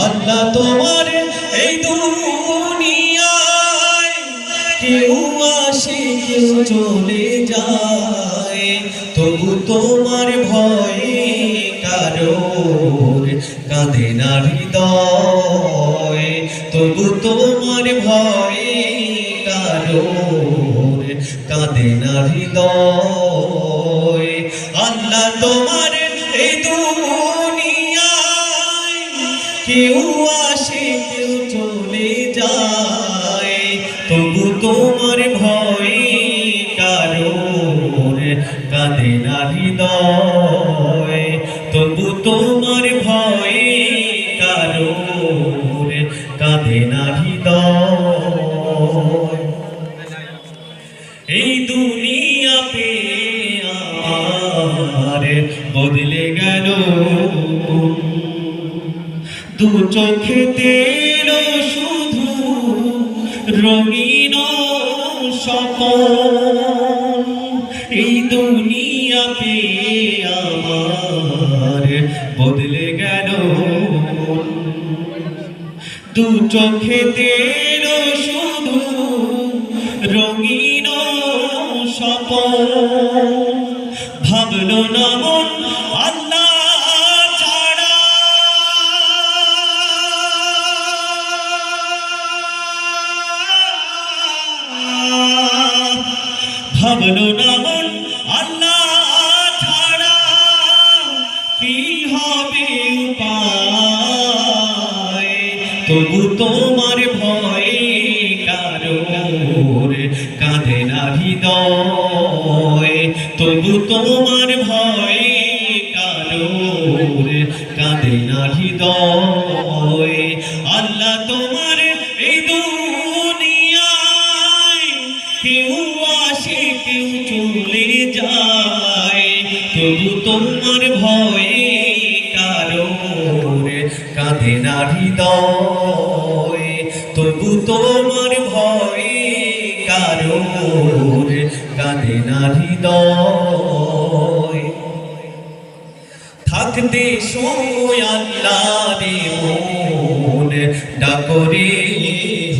আল্লাহ তোমার এই দুনিয়ায় কেউ আসে কেউ চলে যায়, তবু তোমার ভয়ে কারোর কাঁদে না হৃদয়, তবু তোমার ভয়ে কারোর কাঁদে না হৃদয়। আল্লাহ তোমার এই দুনিয়ায় কেউ আসে কেউ চলে যায়, তবু তোমার ভয়ে কারোর কাঁদে না হৃদয়, তবু তোমার ভয়ে কারোর কাঁদে না হৃদয়। এই দুনিয়া পে আমার বদলে গেল, দু চোখেতে এলো শুধু রঙিন স্বপন। এই দুনিয়া পে আমার বদলে গেল, দু চোখেতে এলো শুধু রঙিন স্বপন। ভাবলো না মন আল্লাহ ছাড়া, ভাবলো না মন আল্লাহ ছাড়া কি হবে উপায়, তবু তোমার ভয়ে কারোর কাঁদে না হৃদয়, তবু তোমার ভয়ে কারোর কাঁদে না হৃদয়। আল্লাহ তোমার এই দুনিয়ায় কেউ আসে কেউ চলে যায়, তবু তোমার ভয়ে কারোর কাঁদে না হৃদয়, তবু তোমার ভয়ে কারোর কাঁদে না হৃদয়। থাকতে সময় আল্লাহ রে মন ডাকরে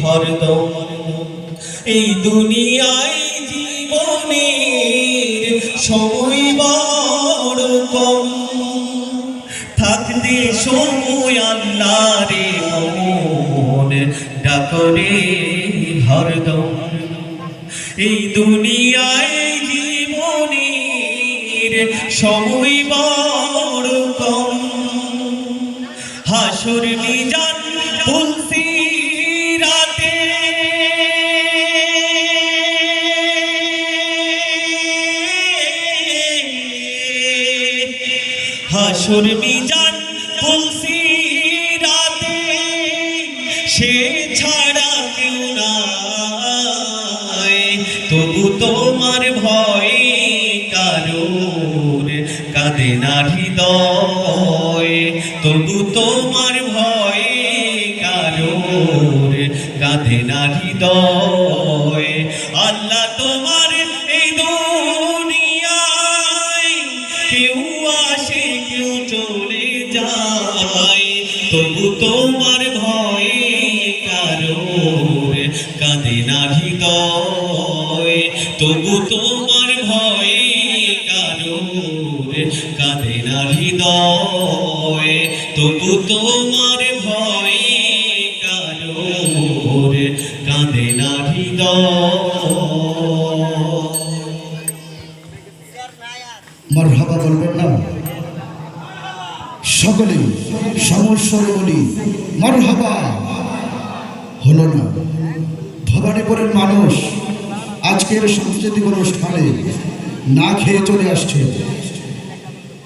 হরদম, এই দুনিয়ায় জীবনের সময় বড় কম। থাকতে সময় আল্লাহ রে মন ডাকরে হরদম, এই দুনিয়ায় জীবনের সময় বড় কম। হাসুর মিজান তুলসী রাতে, হাসুর মিজান তুলসী রাতে, সে ছাড়া কেউ নাই, তবু তোমার ভয়ে কারোর কাঁদে না হৃদয়, তবু তোমার ভয়ে কারোর কাঁদে না হৃদয়। আল্লাহ তোমার এই দুনিয়ায় কেউ আসে কেউ চলে যায়, তবু তোমার ভয়ে কারোর কাঁদে না হৃদয়, তবু তোমার ভয়ে কারোর কাঁদে না হৃদয়, তবু তোমার ভয়ে কারোর কাঁদে না হৃদয়। মারহাবা বলবেন না? সকলে সমস্যারে বলি মারহাবা। হলো না? ভবানীপুরের মানুষ আজকের সাংস্কৃতিক অনুষ্ঠানে না খেয়ে চলে আসছে।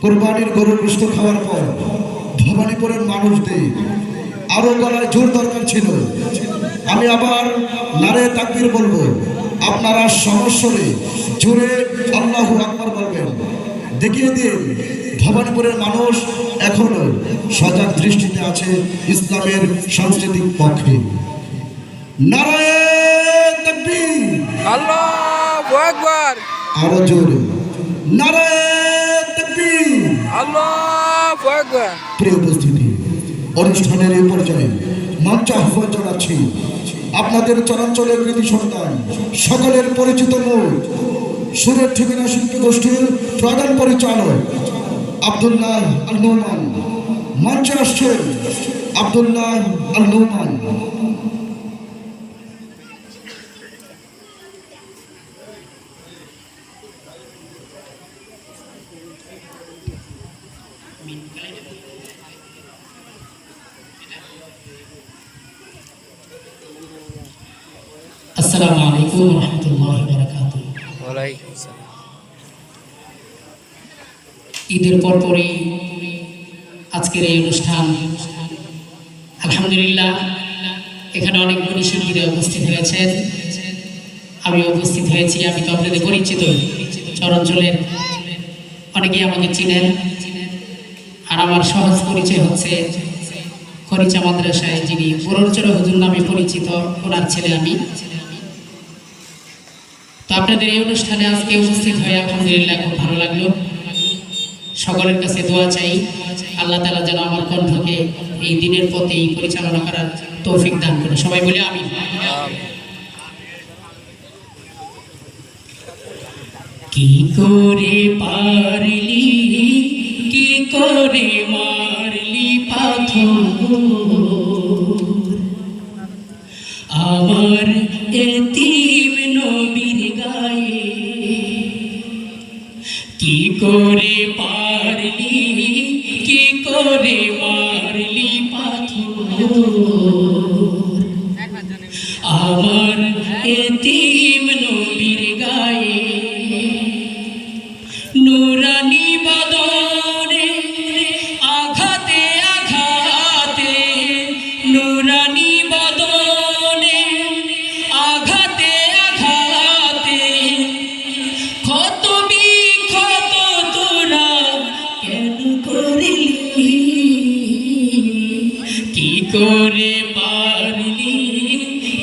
কোরবানির গরুর গোশত খাওয়ার পর ভবানীপুরের মানুষদের আরো গলায় জোর দরকার ছিল। আমি আবার নারে তাকবীর বলবো, আপনারা সমস্যরে জোরে আল্লাহু আকবার বলবেন। দেখিয়ে দিন ভবানীপুরের মানুষ এখনো সজাগ দৃষ্টিতে আছে ইসলামের সাংস্কৃতিক পক্ষে। নারায়ে তাকবীর, আল্লাহু আকবার, আরো জোরে নারায়ে তাকবীর, আল্লাহু আকবার। প্রিয় উপস্থিতি, অনুষ্ঠানের এই পর্যায়ে মঞ্চ আহ্বান জানাচ্ছি আপনাদের চরাঞ্চলের কৃতি সন্তান সকলের পরিচিত মুখ সুরের ঠিকানা শিল্পী গোষ্ঠীর প্রধান পরিচালক আব্দুল্লাহ আল নোমান। মঞ্চে আসছেন আব্দুল্লাহ আল নোমান। আসসালামু আলাইকুম ওয়া রাহমাতুল্লাহি ওয়া বারাকাতুহু। ওয়ালাইকুম আসসালাম। ঈদের পরপরই আজকের এই অনুষ্ঠান, আলহামদুলিল্লাহ এখানে অনেক গুণী শিল্পীরা উপস্থিত হয়েছেন, আমি উপস্থিত হয়েছি। আমি তো আপনাদের পরিচিত, চরাঞ্চলের অনেকেই আমাকে চিনেন। আর আমার সহজ পরিচয় হচ্ছে খরিচা মাদ্রাসায় যিনি পুরোচর হুজুর নামে পরিচিত, ওনার ছেলে আমি। তো আপনাদের এই অনুষ্ঠানে আজকে উপস্থিত হয়ে আলহামদুলিল্লাহ খুব ভালো লাগলো। সকলের কাছে দোয়া চাই, আল্লাহ তাআলা যেন আমার কণ্ঠকে এই দিনের পথে পরিচালনা করার তৌফিক দান করে। সবাই বলে আমিন। কি করে পারলি, কি করে মারলি পাথর আমার এতিম নবীর গায়ে, কি করে পারলি, কি করে মারলি পাথর আমার এতিম নবীর গায়ে। নুরানি বদনে আঘাতে আঘাতে, নুরানি বদনে আঘাতে আঘাতে, ক্ষত বিক্ষত তোরা কেন করলি, কি করে পারলি,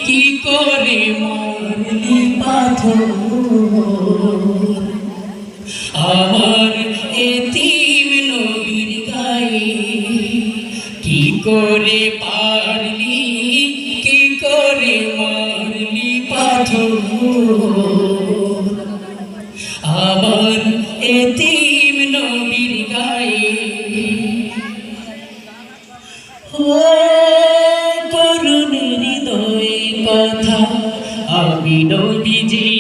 কি করে মারলি পাথর আমার এতিম নবীর গায়ে। কি করে পারলি, কি করে মারলি পাথর আমার এতিম নবীর গায়ে। ও করুণ হৃদয়ে কথা আমি নবীজি,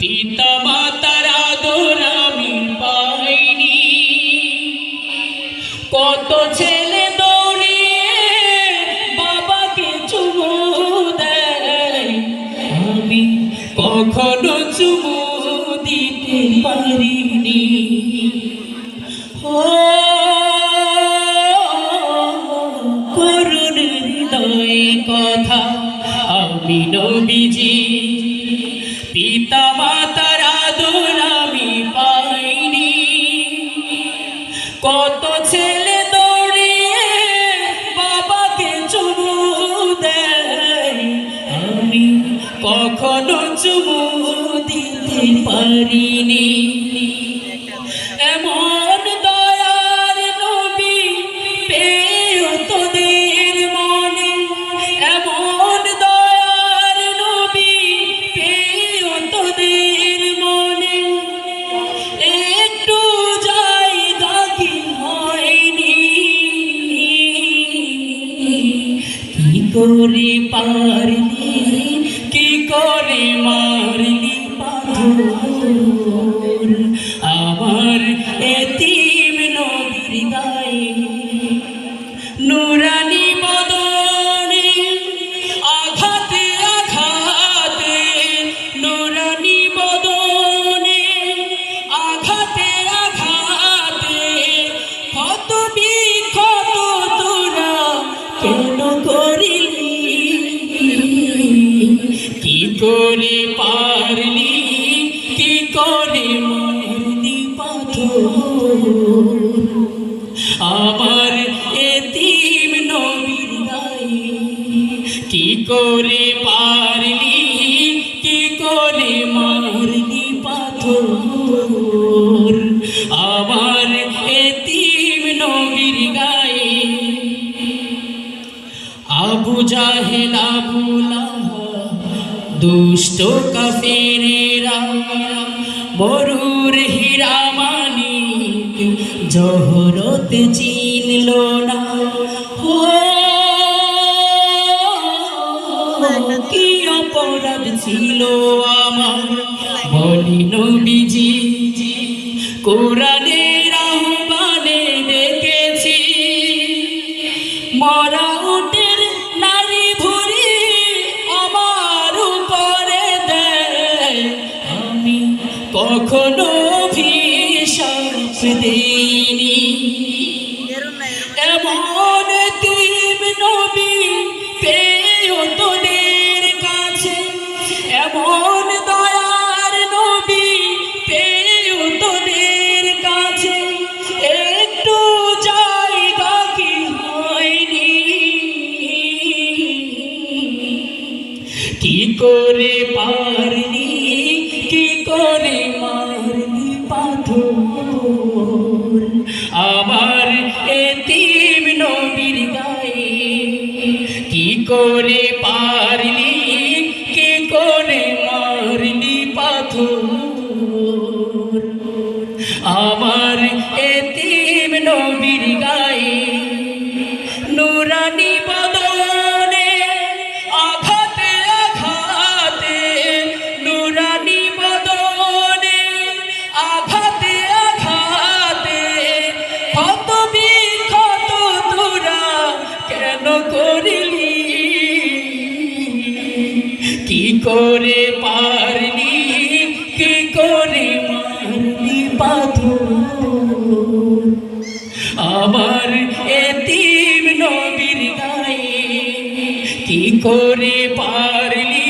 পিতা মাতার আদর আমি পাইনি। কত ছেলে দৌড়িয়ে বাবাকে চুমু দেয়, আমি কখনো চুমু দিতে পারিনি। ও করুণ হৃদয়ে কথা আমি নবীজি, পিতা মাতার আদর আমি পাইনি। কত ছেলে দৌড়িয়ে বাবাকে চুমু দেয়, আমি কখনো চুমু দিতে পারিনি। এমন দয়ার নবী পেও তোদের মনে, এমন দয়ার নবী পেও তোদের মনে, একটু জায়গা কি হয়নি। কি করে পারলি, কি করে মারলি পাথর আমার এতিম নবীর গায়ে। নুরানি বদনে আঘাতে আঘাতে, নুরানি বদনে আঘাতে আঘাতে, ক্ষত বিক্ষত তোরা কেন করলি, জাহেল আবু লাহাব দুষ্ট কাফেরেরা মরুর হীরা মানিক জহরত চিনল না। কি অপরাধ ছিল আমার বলি নবীজি, কোরআনের আহ্বানে ডেকেছি, মরা উটের নারী ভুরি আমার উপরে দেয়, আমি কখনো ভিশাপ দেইনি। এমন তিম নবী পেও তোদের কাছে, এমন দয়ার নবী পেও তোদের কাছে, একটু জায়গা কি হয়নি? কি করে পারলি, কি করে মারলি পাথর আমার এতিম নবীর গায়ে? কি করে পারলি, কি করে মারলি পাথর আমার এতিম নবীর গায়ে? নুরানি বদনে আঘাতে আঘাতে, নুরানি বদনে আঘাতে আঘাতে, ক্ষত বিক্ষত তোরা কেন করলি? কি করে পারলি, কি করে মারলি পাথর আমার এতিম নবীর গায়ে? কি করে পারলি,